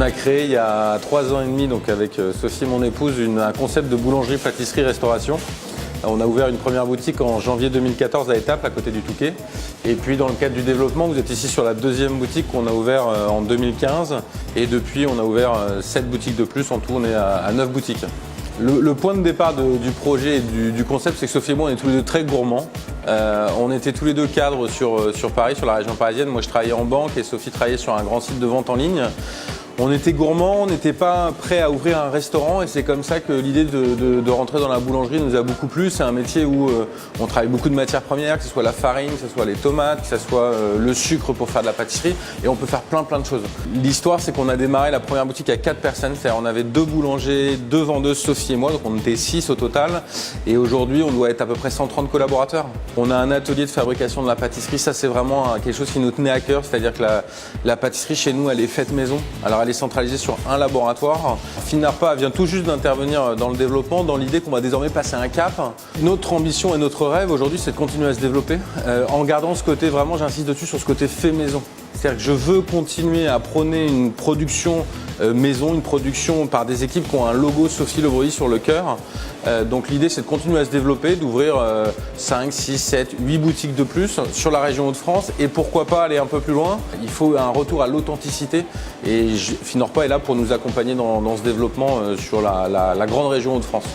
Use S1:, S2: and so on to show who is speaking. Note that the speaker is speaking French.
S1: a créé il y a 3 ans et demi, donc avec Sophie, mon épouse, un concept de boulangerie, pâtisserie, restauration. On a ouvert une première boutique en janvier 2014 à Étaples, à côté du Touquet. Et puis dans le cadre du développement, vous êtes ici sur la deuxième boutique qu'on a ouvert en 2015. Et depuis, on a ouvert 7 boutiques de plus. En tout, on est à 9 boutiques. Le point de départ du projet et du concept, c'est que Sophie et moi, on est tous les deux très gourmands. On était tous les deux cadres sur Paris, sur la région parisienne. Moi, je travaillais en banque et Sophie travaillait sur un grand site de vente en ligne. On était gourmands, on n'était pas prêt à ouvrir un restaurant et c'est comme ça que l'idée de rentrer dans la boulangerie nous a beaucoup plu. C'est un métier où on travaille beaucoup de matières premières, que ce soit la farine, que ce soit les tomates, que ce soit le sucre pour faire de la pâtisserie et on peut faire plein de choses. L'histoire, c'est qu'on a démarré la première boutique à 4 personnes, c'est-à-dire on avait 2 boulangers, 2 vendeuses, Sophie et moi, donc on était 6 au total et aujourd'hui on doit être à peu près 130 collaborateurs. On a un atelier de fabrication de la pâtisserie, ça c'est vraiment quelque chose qui nous tenait à cœur, c'est-à-dire que la pâtisserie chez nous elle est faite maison. Alors elle est centralisée sur un laboratoire. Finarpa vient tout juste d'intervenir dans le développement, dans l'idée qu'on va désormais passer un cap. Notre ambition et notre rêve aujourd'hui, c'est de continuer à se développer en gardant ce côté, vraiment j'insiste dessus, sur ce côté fait maison. C'est-à-dire que je veux continuer à prôner une production maison, une production par des équipes qui ont un logo Sophie Le Bruy sur le cœur. Donc l'idée, c'est de continuer à se développer, d'ouvrir 5, 6, 7, 8 boutiques de plus sur la région Hauts-de-France et pourquoi pas aller un peu plus loin. Il faut un retour à l'authenticité et Finarpa est là pour nous accompagner dans ce développement sur la grande région Hauts-de-France.